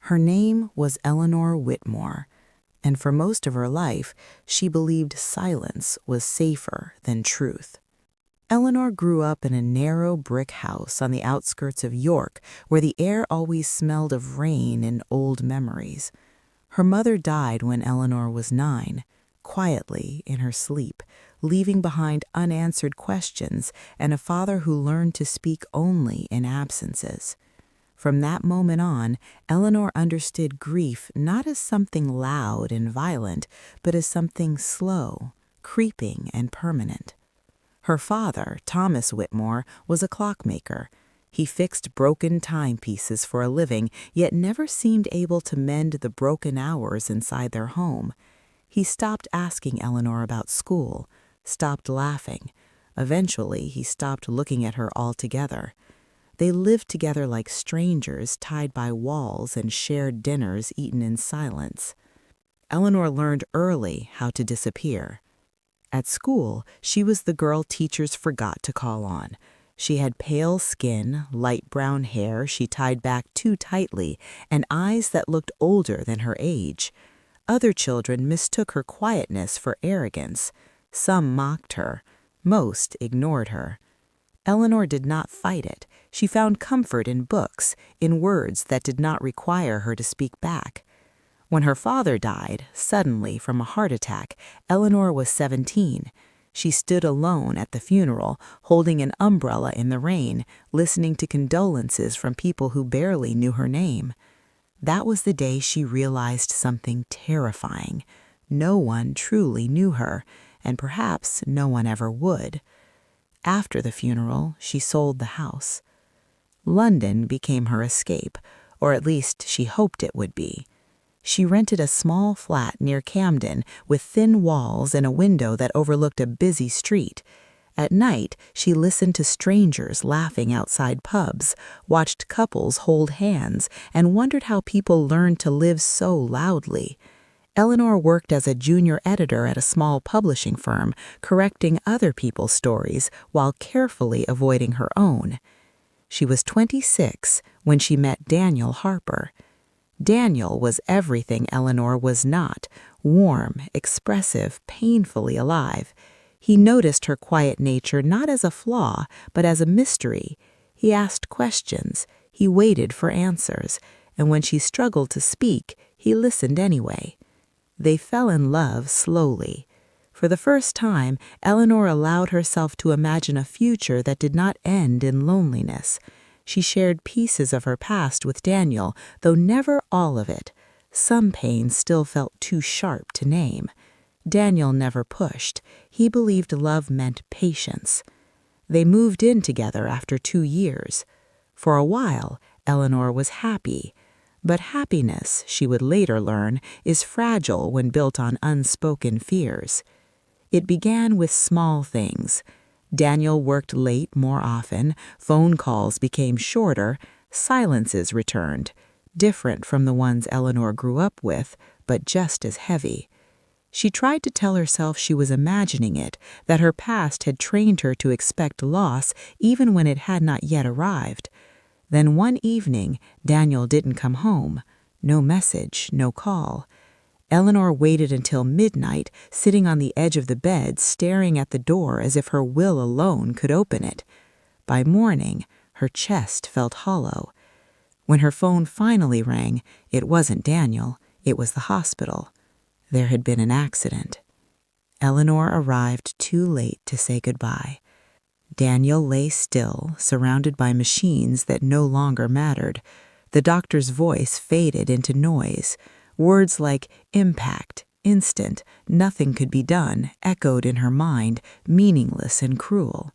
Her name was Eleanor Whitmore, and for most of her life, she believed silence was safer than truth. Eleanor grew up in a narrow brick house on the outskirts of York, where the air always smelled of rain and old memories. Her mother died when Eleanor was 9, quietly in her sleep, leaving behind unanswered questions and a father who learned to speak only in absences. From that moment on, Eleanor understood grief not as something loud and violent, but as something slow, creeping, and permanent. Her father, Thomas Whitmore, was a clockmaker. He fixed broken timepieces for a living, yet never seemed able to mend the broken hours inside their home. He stopped asking Eleanor about school, stopped laughing. Eventually, he stopped looking at her altogether. They lived together like strangers, tied by walls, and shared dinners eaten in silence. Eleanor learned early how to disappear. At school, she was the girl teachers forgot to call on. She had pale skin, light brown hair she tied back too tightly, and eyes that looked older than her age. Other children mistook her quietness for arrogance. Some mocked her. Most ignored her. Eleanor did not fight it. She found comfort in books, in words that did not require her to speak back. When her father died, suddenly from a heart attack, Eleanor was 17. She stood alone at the funeral, holding an umbrella in the rain, listening to condolences from people who barely knew her name. That was the day she realized something terrifying. No one truly knew her, and perhaps no one ever would. After the funeral, she sold the house. London became her escape, or at least she hoped it would be. She rented a small flat near Camden with thin walls and a window that overlooked a busy street. At night, she listened to strangers laughing outside pubs, watched couples hold hands, and wondered how people learned to live so loudly. Eleanor worked as a junior editor at a small publishing firm, correcting other people's stories while carefully avoiding her own. She was 26 when she met Daniel Harper. Daniel was everything Eleanor was not: warm, expressive, painfully alive. He noticed her quiet nature not as a flaw, but as a mystery. He asked questions, he waited for answers, and when she struggled to speak, he listened anyway. They fell in love slowly. For the first time, Eleanor allowed herself to imagine a future that did not end in loneliness. She shared pieces of her past with Daniel, though never all of it. Some pain still felt too sharp to name. Daniel never pushed. He believed love meant patience. They moved in together after 2 years. For a while, Eleanor was happy. But happiness, she would later learn, is fragile when built on unspoken fears. It began with small things. Daniel worked late more often, phone calls became shorter, silences returned, different from the ones Eleanor grew up with, but just as heavy. She tried to tell herself she was imagining it, that her past had trained her to expect loss even when it had not yet arrived. Then one evening, Daniel didn't come home. No message, no call. Eleanor waited until midnight, sitting on the edge of the bed, staring at the door as if her will alone could open it. By morning, her chest felt hollow. When her phone finally rang, it wasn't Daniel, it was the hospital. There had been an accident. Eleanor arrived too late to say goodbye. Daniel lay still, surrounded by machines that no longer mattered. The doctor's voice faded into noise. Words like impact, instant, nothing could be done, echoed in her mind, meaningless and cruel.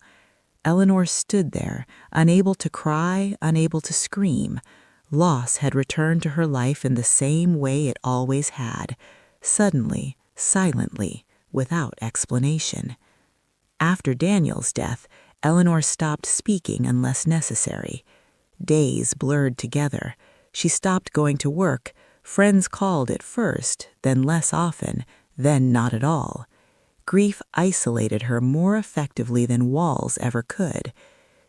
Eleanor stood there, unable to cry, unable to scream. Loss had returned to her life in the same way it always had, suddenly, silently, without explanation. After Daniel's death, Eleanor stopped speaking unless necessary. Days blurred together. She stopped going to work. Friends called at first, then less often, then not at all. Grief isolated her more effectively than walls ever could.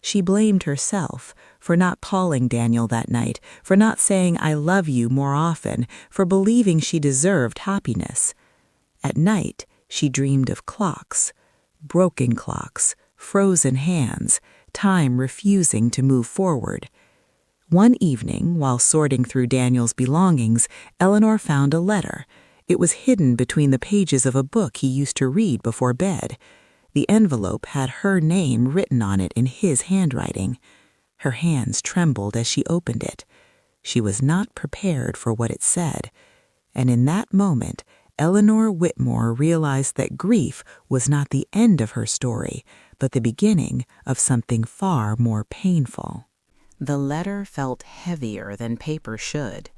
She blamed herself for not calling Daniel that night, for not saying "I love you" more often, for believing she deserved happiness. At night, she dreamed of clocks, broken clocks, frozen hands, time refusing to move forward. One evening, while sorting through Daniel's belongings, Eleanor found a letter. It was hidden between the pages of a book he used to read before bed. The envelope had her name written on it in his handwriting. Her hands trembled as she opened it. She was not prepared for what it said. And in that moment, Eleanor Whitmore realized that grief was not the end of her story, but the beginning of something far more painful. The letter felt heavier than paper should.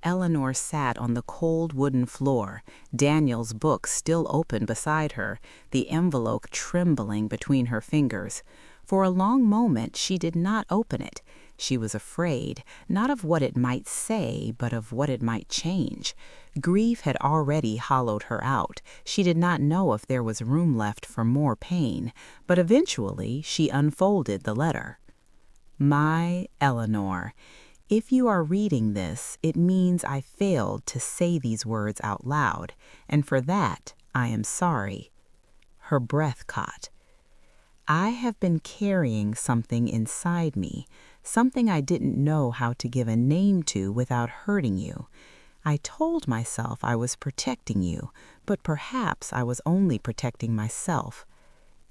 Eleanor sat on the cold wooden floor, Daniel's book still open beside her, the envelope trembling between her fingers. For a long moment she did not open it. She was afraid, not of what it might say, but of what it might change. Grief had already hollowed her out. She did not know if there was room left for more pain, but eventually she unfolded the letter. My Eleanor, if you are reading this, it means I failed to say these words out loud, and for that I am sorry. Her breath caught. I have been carrying something inside me, something I didn't know how to give a name to without hurting you. I told myself I was protecting you, but perhaps I was only protecting myself.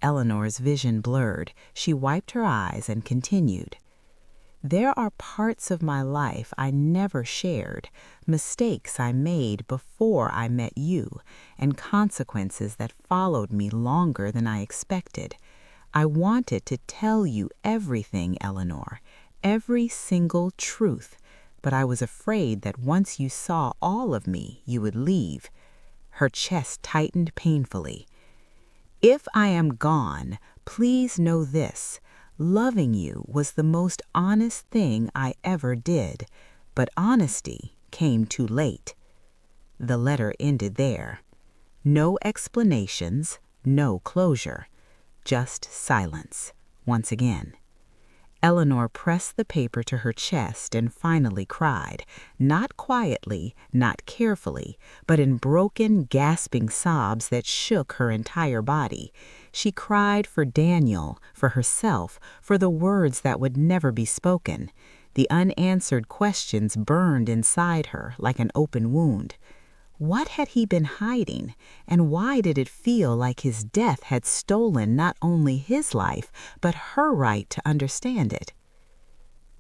Eleanor's vision blurred. She wiped her eyes and continued. There are parts of my life I never shared, mistakes I made before I met you, and consequences that followed me longer than I expected. I wanted to tell you everything, Eleanor, every single truth, but I was afraid that once you saw all of me, you would leave. Her chest tightened painfully. If I am gone, please know this. Loving you was the most honest thing I ever did, but honesty came too late. The letter ended there. No explanations, no closure, just silence once again. Eleanor pressed the paper to her chest and finally cried, not quietly, not carefully, but in broken, gasping sobs that shook her entire body. She cried for Daniel, for herself, for the words that would never be spoken. The unanswered questions burned inside her like an open wound. What had he been hiding, and why did it feel like his death had stolen not only his life, but her right to understand it?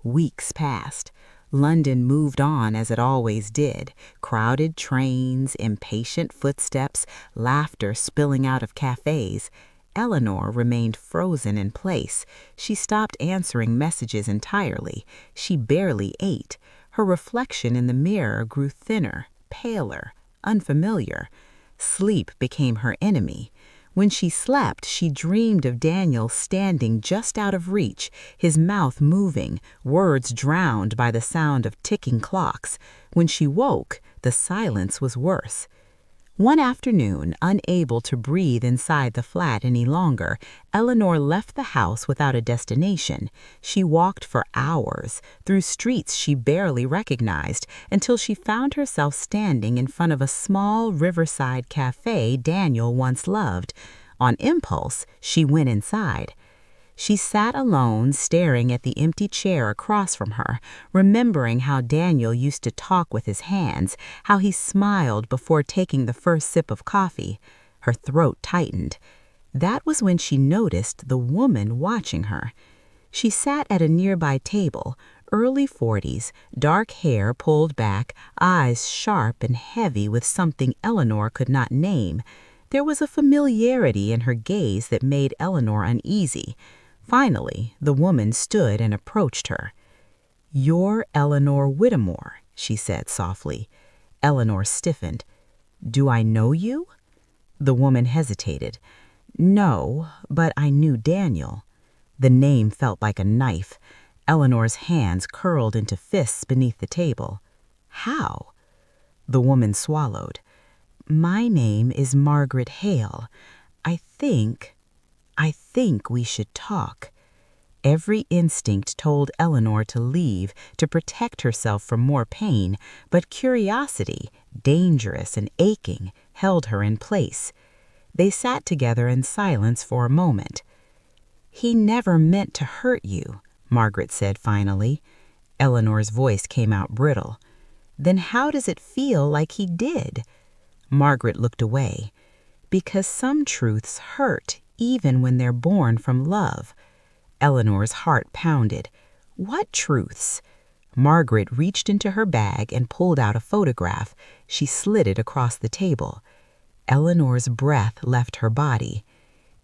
Weeks passed. London moved on as it always did. Crowded trains, impatient footsteps, laughter spilling out of cafes. Eleanor remained frozen in place. She stopped answering messages entirely. She barely ate. Her reflection in the mirror grew thinner, paler, unfamiliar. Sleep became her enemy. When she slept, she dreamed of Daniel standing just out of reach, his mouth moving, words drowned by the sound of ticking clocks. When she woke, the silence was worse. One afternoon, unable to breathe inside the flat any longer, Eleanor left the house without a destination. She walked for hours, through streets she barely recognized, until she found herself standing in front of a small riverside cafe Daniel once loved. On impulse, she went inside. She sat alone, staring at the empty chair across from her, remembering how Daniel used to talk with his hands, how he smiled before taking the first sip of coffee. Her throat tightened. That was when she noticed the woman watching her. She sat at a nearby table, early 40s, dark hair pulled back, eyes sharp and heavy with something Eleanor could not name. There was a familiarity in her gaze that made Eleanor uneasy. Finally, the woman stood and approached her. "You're Eleanor Whitmore," she said softly. Eleanor stiffened. "Do I know you?" The woman hesitated. "No, but I knew Daniel." The name felt like a knife. Eleanor's hands curled into fists beneath the table. "How?" The woman swallowed. "My name is Margaret Hale. I think we should talk." Every instinct told Eleanor to leave to protect herself from more pain, but curiosity, dangerous and aching, held her in place. They sat together in silence for a moment. "He never meant to hurt you," Margaret said finally. Eleanor's voice came out brittle. "Then how does it feel like he did?" Margaret looked away. "Because some truths hurt even when they're born from love." Eleanor's heart pounded. "What truths?" Margaret reached into her bag and pulled out a photograph. She slid it across the table. Eleanor's breath left her body.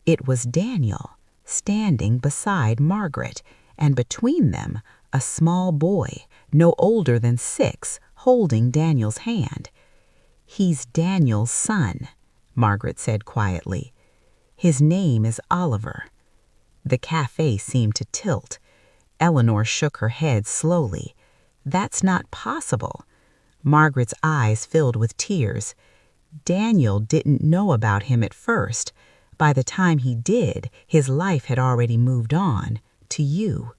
It was Daniel, standing beside Margaret, and between them, a small boy, no older than 6, holding Daniel's hand. "He's Daniel's son," Margaret said quietly. "His name is Oliver." The cafe seemed to tilt. Eleanor shook her head slowly. "That's not possible." Margaret's eyes filled with tears. "Daniel didn't know about him at first. By the time he did, his life had already moved on, to you."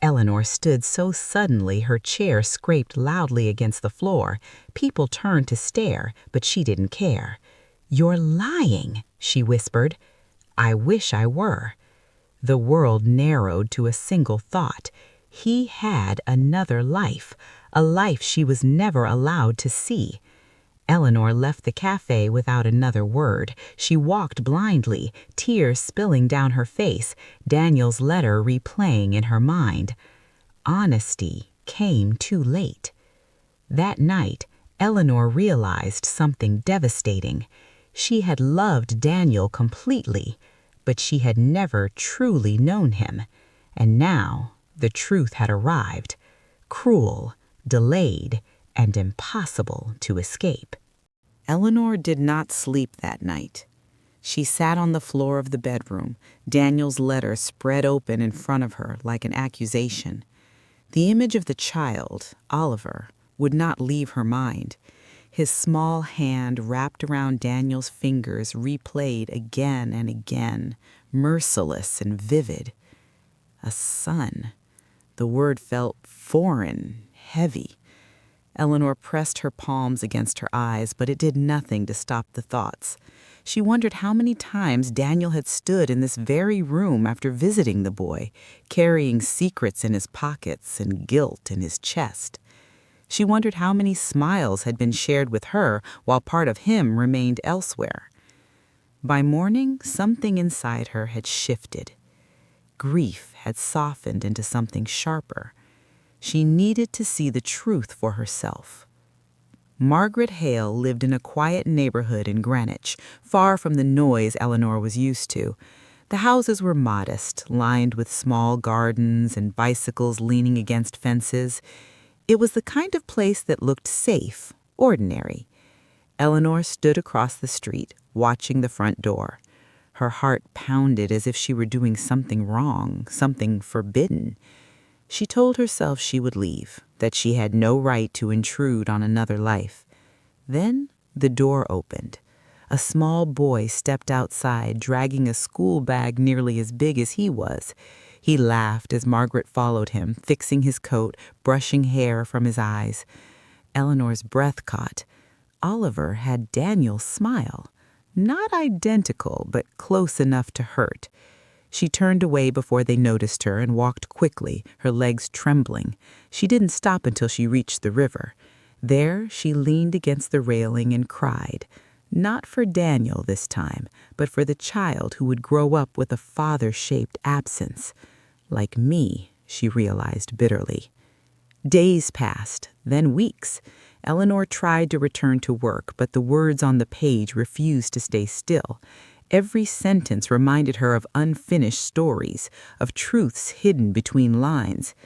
Eleanor stood so suddenly her chair scraped loudly against the floor. People turned to stare, but she didn't care. "You're lying," she whispered. "I wish I were." The world narrowed to a single thought. He had another life, a life she was never allowed to see. Eleanor left the cafe without another word. She walked blindly, tears spilling down her face, Daniel's letter replaying in her mind. Honesty came too late. That night, Eleanor realized something devastating. She had loved Daniel completely, but she had never truly known him. And now the truth had arrived, cruel, delayed, and impossible to escape. Eleanor did not sleep that night. She sat on the floor of the bedroom, Daniel's letter spread open in front of her like an accusation. The image of the child, Oliver, would not leave her mind. His small hand wrapped around Daniel's fingers replayed again and again, merciless and vivid. A son. The word felt foreign, heavy. Eleanor pressed her palms against her eyes, but it did nothing to stop the thoughts. She wondered how many times Daniel had stood in this very room after visiting the boy, carrying secrets in his pockets and guilt in his chest. She wondered how many smiles had been shared with her while part of him remained elsewhere. By morning, something inside her had shifted. Grief had softened into something sharper. She needed to see the truth for herself. Margaret Hale lived in a quiet neighborhood in Greenwich, far from the noise Eleanor was used to. The houses were modest, lined with small gardens and bicycles leaning against fences. It was the kind of place that looked safe, ordinary. Eleanor stood across the street, watching the front door. Her heart pounded as if she were doing something wrong, something forbidden. She told herself she would leave, that she had no right to intrude on another life. Then the door opened. A small boy stepped outside, dragging a school bag nearly as big as he was. He laughed as Margaret followed him, fixing his coat, brushing hair from his eyes. Eleanor's breath caught. Oliver had Daniel's smile. Not identical, but close enough to hurt. She turned away before they noticed her and walked quickly, her legs trembling. She didn't stop until she reached the river. There, she leaned against the railing and cried. Not for Daniel this time, but for the child who would grow up with a father-shaped absence. Like me, she realized bitterly. Days passed, then weeks. Eleanor tried to return to work, but the words on the page refused to stay still. Every sentence reminded her of unfinished stories, of truths hidden between lines.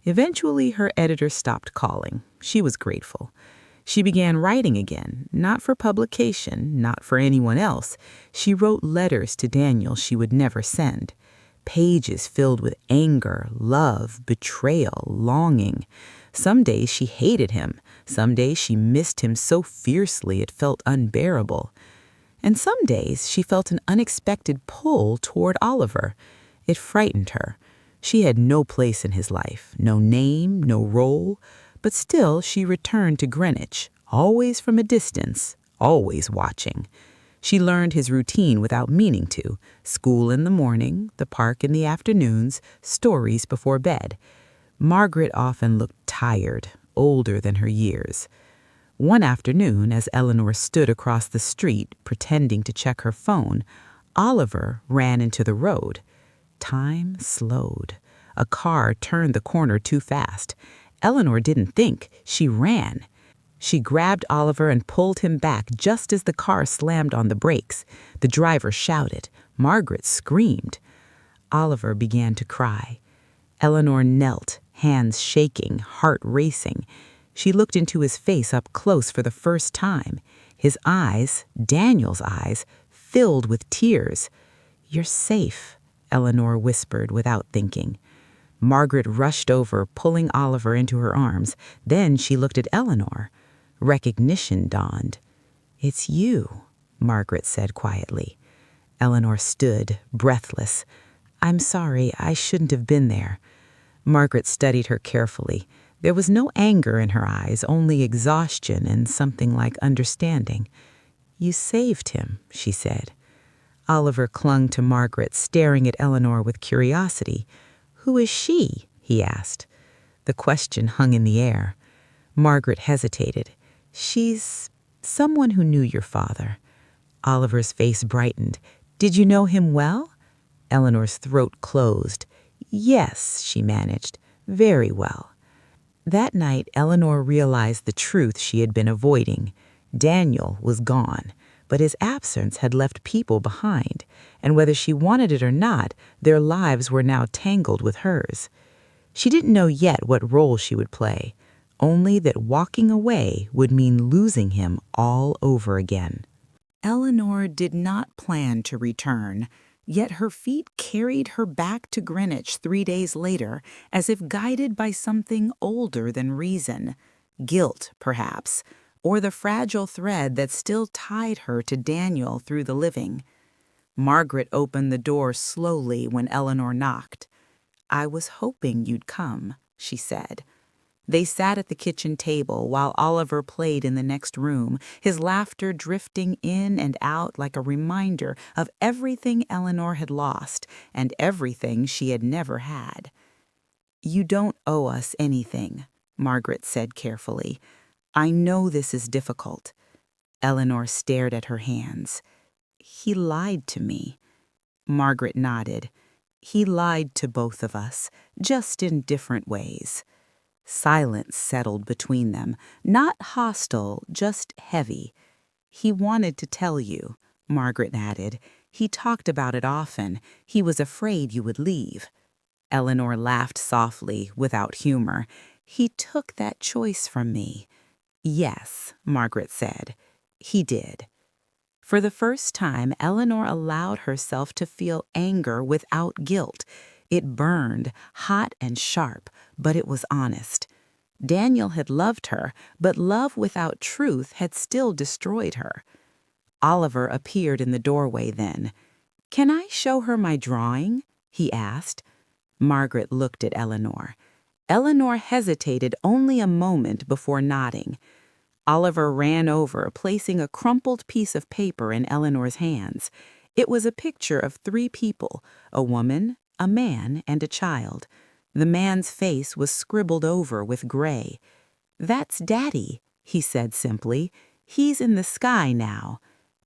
Eventually, her editor stopped calling. She was grateful. She began writing again, not for publication, not for anyone else. She wrote letters to Daniel she would never send. Pages filled with anger, love, betrayal, longing. Some days she hated him. Some days she missed him so fiercely it felt unbearable. And some days she felt an unexpected pull toward Oliver. It frightened her. She had no place in his life, no name, no role, but still she returned to Greenwich, always from a distance, always watching. She learned his routine without meaning to: school in the morning, the park in the afternoons, stories before bed. Margaret often looked tired, older than her years. One afternoon, as Eleanor stood across the street pretending to check her phone, Oliver ran into the road. Time slowed. A car turned the corner too fast. Eleanor didn't think, she ran. She grabbed Oliver and pulled him back just as the car slammed on the brakes. The driver shouted. Margaret screamed. Oliver began to cry. Eleanor knelt, hands shaking, heart racing. She looked into his face up close for the first time. His eyes, Daniel's eyes, filled with tears. "You're safe," Eleanor whispered without thinking. Margaret rushed over, pulling Oliver into her arms. Then she looked at Eleanor. Recognition dawned. "It's you," Margaret said quietly. Eleanor stood, breathless. "I'm sorry, I shouldn't have been there." Margaret studied her carefully. There was no anger in her eyes, only exhaustion and something like understanding. "You saved him," she said. Oliver clung to Margaret, staring at Eleanor with curiosity. "Who is she?" he asked. The question hung in the air. Margaret hesitated. "She's someone who knew your father." Oliver's face brightened. "Did you know him well?" Eleanor's throat closed. "Yes," she managed, "very well." That night, Eleanor realized the truth she had been avoiding. Daniel was gone, but his absence had left people behind, and whether she wanted it or not, their lives were now tangled with hers. She didn't know yet what role she would play, only that walking away would mean losing him all over again. Eleanor did not plan to return, yet her feet carried her back to Greenwich 3 days later, as if guided by something older than reason. Guilt, perhaps, or the fragile thread that still tied her to Daniel through the living. Margaret opened the door slowly when Eleanor knocked. "I was hoping you'd come," she said. They sat at the kitchen table while Oliver played in the next room, his laughter drifting in and out like a reminder of everything Eleanor had lost and everything she had never had. "You don't owe us anything," Margaret said carefully. "I know this is difficult." Eleanor stared at her hands. "He lied to me." Margaret nodded. "He lied to both of us, just in different ways." Silence settled between them, not hostile, just heavy. "He wanted to tell you," Margaret added. "He talked about it often. He was afraid you would leave." Eleanor laughed softly, without humor. "He took that choice from me." "Yes," Margaret said. "He did." For the first time, Eleanor allowed herself to feel anger without guilt. It burned, hot and sharp, but it was honest. Daniel had loved her, but love without truth had still destroyed her. Oliver appeared in the doorway then. "Can I show her my drawing?" he asked. Margaret looked at Eleanor. Eleanor hesitated only a moment before nodding. Oliver ran over, placing a crumpled piece of paper in Eleanor's hands. It was a picture of 3 people, a woman, a man, and a child. The man's face was scribbled over with gray. "That's Daddy," he said simply. "He's in the sky now."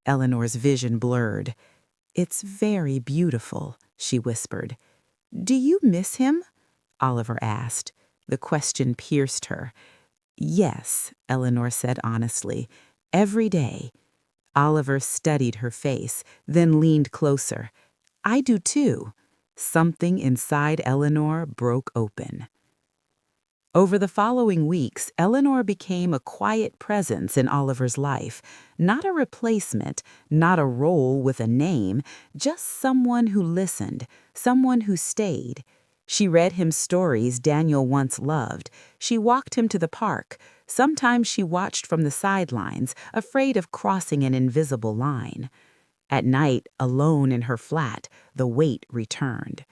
Eleanor's vision blurred. "It's very beautiful," she whispered. "Do you miss him?" Oliver asked. The question pierced her. "Yes," Eleanor said honestly, "every day." Oliver studied her face, then leaned closer. "I do too." Something inside Eleanor broke open. Over the following weeks, Eleanor became a quiet presence in Oliver's life. Not a replacement, not a role with a name, just someone who listened, someone who stayed. She read him stories Daniel once loved. She walked him to the park. Sometimes she watched from the sidelines, afraid of crossing an invisible line. At night, alone in her flat, the weight returned.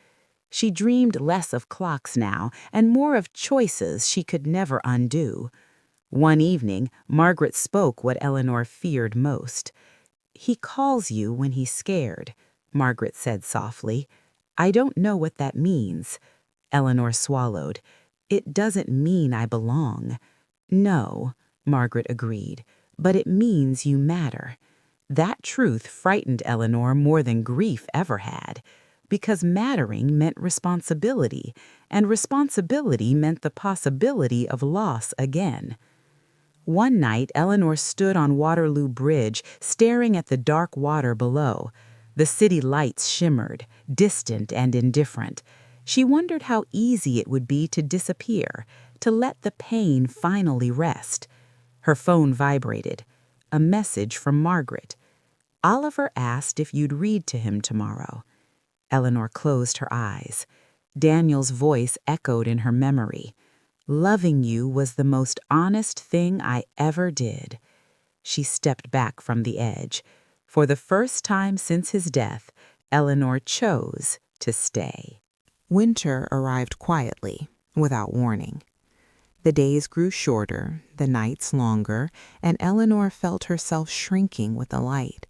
She dreamed less of clocks now and more of choices she could never undo. One evening, Margaret spoke what Eleanor feared most. "He calls you when he's scared," Margaret said softly. "I don't know what that means." Eleanor swallowed. "It doesn't mean I belong." "No," Margaret agreed, "but it means you matter." That truth frightened Eleanor more than grief ever had, because mattering meant responsibility, and responsibility meant the possibility of loss again. One night, Eleanor stood on Waterloo Bridge, staring at the dark water below. The city lights shimmered, distant and indifferent. She wondered how easy it would be to disappear, to let the pain finally rest. Her phone vibrated. A message from Margaret. "Oliver asked if you'd read to him tomorrow." Eleanor closed her eyes. Daniel's voice echoed in her memory. "Loving you was the most honest thing I ever did." She stepped back from the edge. For the first time since his death, Eleanor chose to stay. Winter arrived quietly, without warning. The days grew shorter, the nights longer, and Eleanor felt herself shrinking with the light.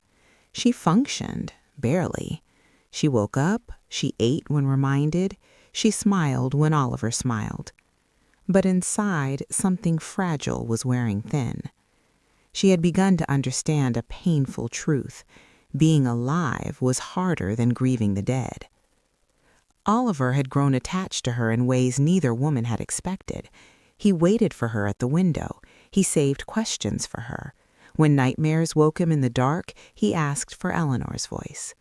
She functioned, barely. She woke up, she ate when reminded, she smiled when Oliver smiled. But inside, something fragile was wearing thin. She had begun to understand a painful truth. Being alive was harder than grieving the dead. Oliver had grown attached to her in ways neither woman had expected. He waited for her at the window. He saved questions for her. When nightmares woke him in the dark, he asked for Eleanor's voice.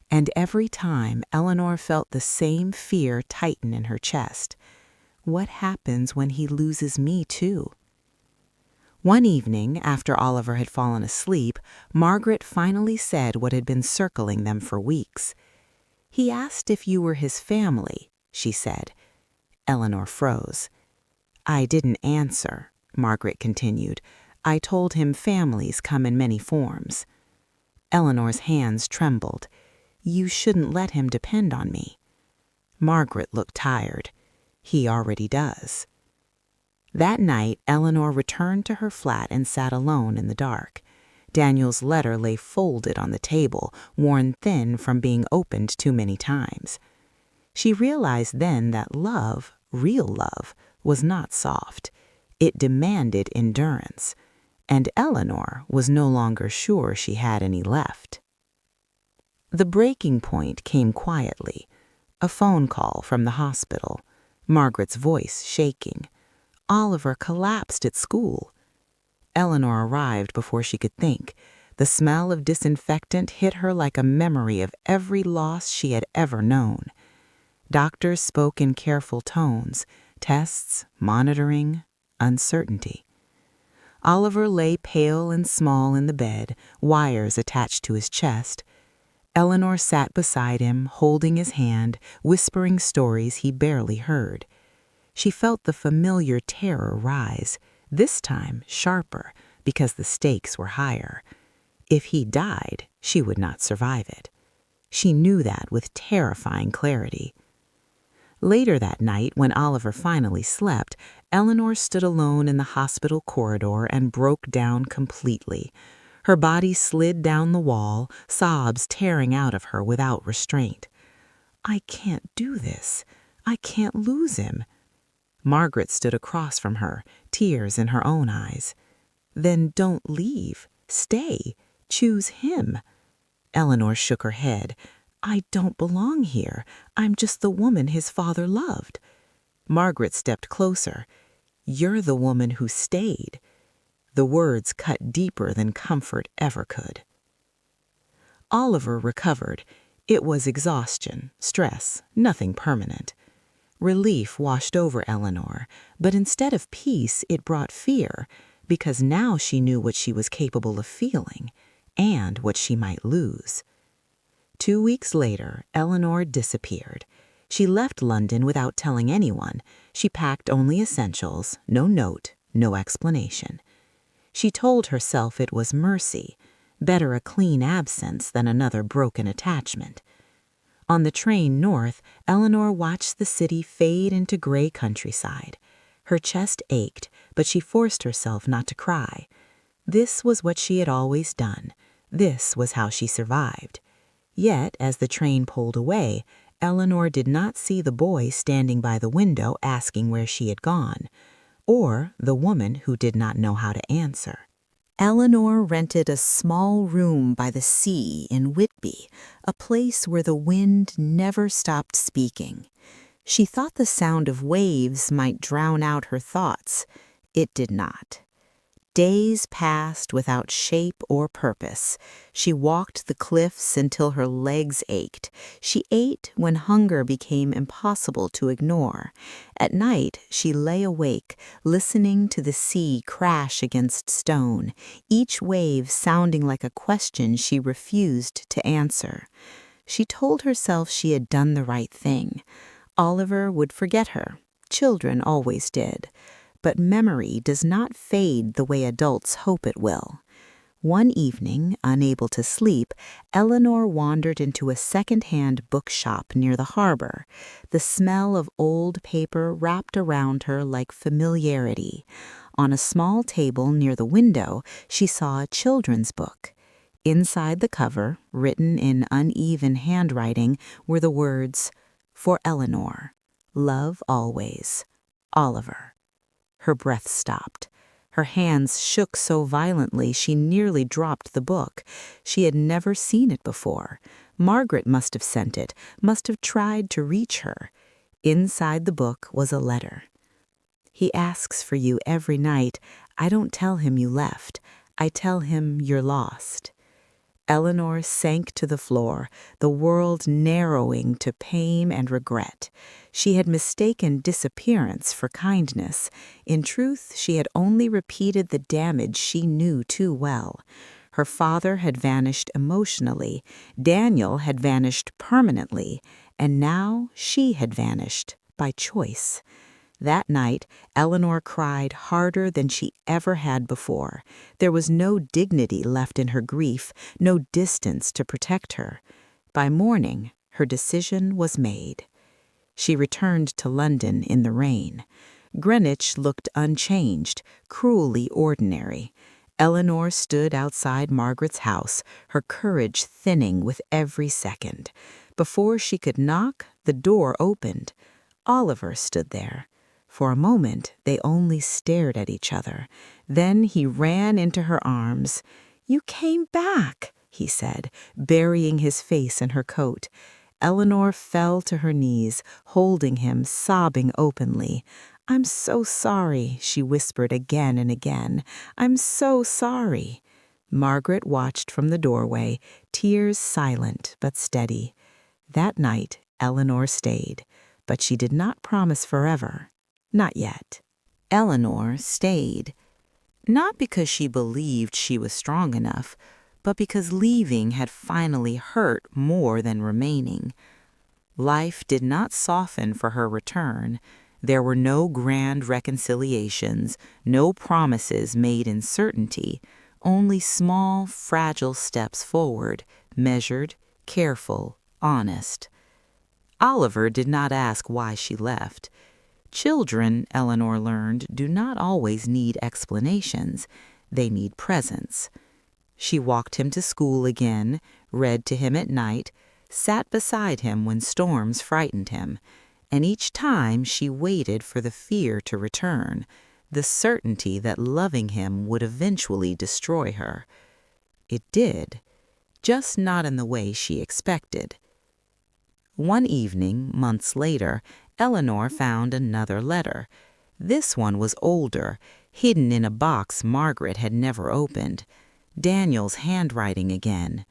And every time, Eleanor felt the same fear tighten in her chest. What happens when he loses me too? One evening, after Oliver had fallen asleep, Margaret finally said what had been circling them for weeks. "He asked if you were his family," she said. Eleanor froze. "I didn't answer," Margaret continued. "I told him families come in many forms." Eleanor's hands trembled. "You shouldn't let him depend on me." Margaret looked tired. "He already does." That night, Eleanor returned to her flat and sat alone in the dark. Daniel's letter lay folded on the table, worn thin from being opened too many times. She realized then that love, real love, was not soft. It demanded endurance. And Eleanor was no longer sure she had any left. The breaking point came quietly. A phone call from the hospital. Margaret's voice shaking. Oliver collapsed at school. Eleanor arrived before she could think. The smell of disinfectant hit her like a memory of every loss she had ever known. Doctors spoke in careful tones. Tests, monitoring, uncertainty. Oliver lay pale and small in the bed, wires attached to his chest. Eleanor sat beside him, holding his hand, whispering stories he barely heard. She felt the familiar terror rise, this time sharper, because the stakes were higher. If he died, she would not survive it. She knew that with terrifying clarity. Later that night, when Oliver finally slept, Eleanor stood alone in the hospital corridor and broke down completely. Her body slid down the wall, sobs tearing out of her without restraint. "I can't do this. I can't lose him." Margaret stood across from her, tears in her own eyes. "Then don't leave. Stay. Choose him." Eleanor shook her head. "I don't belong here. I'm just the woman his father loved." Margaret stepped closer. "You're the woman who stayed." The words cut deeper than comfort ever could. Oliver recovered. It was exhaustion, stress, nothing permanent. Relief washed over Eleanor, but instead of peace, it brought fear, because now she knew what she was capable of feeling, and what she might lose. 2 weeks later, Eleanor disappeared. She left London without telling anyone. She packed only essentials, no note, no explanation. She told herself it was mercy, better a clean absence than another broken attachment. On the train north, Eleanor watched the city fade into gray countryside. Her chest ached, but she forced herself not to cry. This was what she had always done. This was how she survived. Yet, as the train pulled away, Eleanor did not see the boy standing by the window asking where she had gone, or the woman who did not know how to answer. Eleanor rented a small room by the sea in Whitby, a place where the wind never stopped speaking. She thought the sound of waves might drown out her thoughts. It did not. Days passed without shape or purpose. She walked the cliffs until her legs ached. She ate when hunger became impossible to ignore. At night, she lay awake, listening to the sea crash against stone, each wave sounding like a question she refused to answer. She told herself she had done the right thing. Oliver would forget her. Children always did. But memory does not fade the way adults hope it will. One evening, unable to sleep, Eleanor wandered into a second-hand bookshop near the harbor. The smell of old paper wrapped around her like familiarity. On a small table near the window, she saw a children's book. Inside the cover, written in uneven handwriting, were the words, "For Eleanor, love always, Oliver." Her breath stopped. Her hands shook so violently she nearly dropped the book. She had never seen it before. Margaret must have sent it, must have tried to reach her. Inside the book was a letter. "He asks for you every night. I don't tell him you left. I tell him you're lost." Eleanor sank to the floor, the world narrowing to pain and regret. She had mistaken disappearance for kindness. In truth, she had only repeated the damage she knew too well. Her father had vanished emotionally, Daniel had vanished permanently, and now she had vanished by choice. That night, Eleanor cried harder than she ever had before. There was no dignity left in her grief, no distance to protect her. By morning, her decision was made. She returned to London in the rain. Greenwich looked unchanged, cruelly ordinary. Eleanor stood outside Margaret's house, her courage thinning with every second. Before she could knock, the door opened. Oliver stood there. For a moment, they only stared at each other. Then he ran into her arms. "You came back," he said, burying his face in her coat. Eleanor fell to her knees, holding him, sobbing openly. "I'm so sorry," she whispered again and again. "I'm so sorry." Margaret watched from the doorway, tears silent but steady. That night, Eleanor stayed, but she did not promise forever. Not yet. Eleanor stayed. Not because she believed she was strong enough, but because leaving had finally hurt more than remaining. Life did not soften for her return. There were no grand reconciliations, no promises made in certainty, only small, fragile steps forward, measured, careful, honest. Oliver did not ask why she left. Children, Eleanor learned, do not always need explanations. They need presence. She walked him to school again, read to him at night, sat beside him when storms frightened him, and each time she waited for the fear to return, the certainty that loving him would eventually destroy her. It did, just not in the way she expected. One evening, months later, Eleanor found another letter. This one was older, hidden in a box Margaret had never opened. Daniel's handwriting again.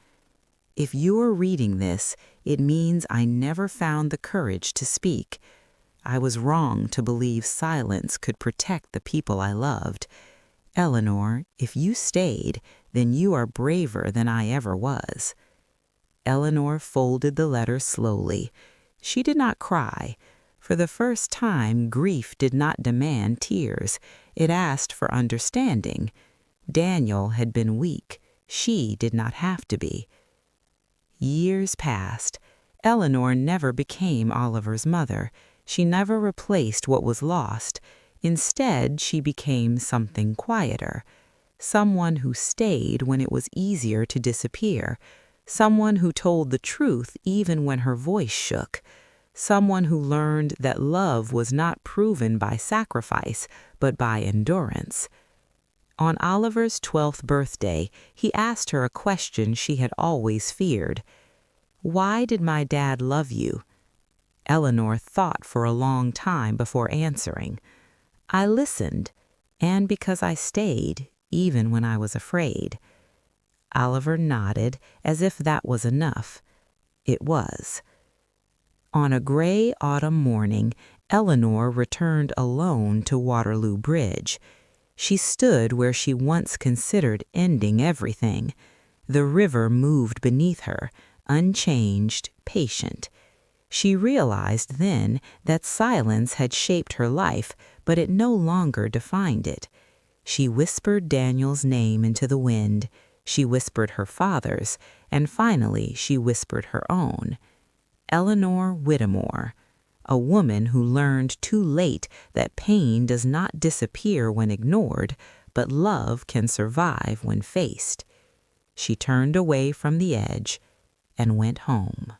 "If you're reading this, it means I never found the courage to speak. I was wrong to believe silence could protect the people I loved. Eleanor, if you stayed, then you are braver than I ever was." Eleanor folded the letter slowly. She did not cry. For the first time, grief did not demand tears. It asked for understanding. Daniel had been weak. She did not have to be. Years passed. Eleanor never became Oliver's mother. She never replaced what was lost. Instead, she became something quieter, someone who stayed when it was easier to disappear, someone who told the truth even when her voice shook, someone who learned that love was not proven by sacrifice, but by endurance. On Oliver's 12th birthday, he asked her a question she had always feared. "Why did my dad love you?" Eleanor thought for a long time before answering. "I listened, and because I stayed, even when I was afraid." Oliver nodded as if that was enough. It was. On a gray autumn morning, Eleanor returned alone to Waterloo Bridge. She stood where she once considered ending everything. The river moved beneath her, unchanged, patient. She realized then that silence had shaped her life, but it no longer defined it. She whispered Daniel's name into the wind. She whispered her father's, and finally she whispered her own. Eleanor Whitmore, a woman who learned too late that pain does not disappear when ignored, but love can survive when faced. She turned away from the edge and went home.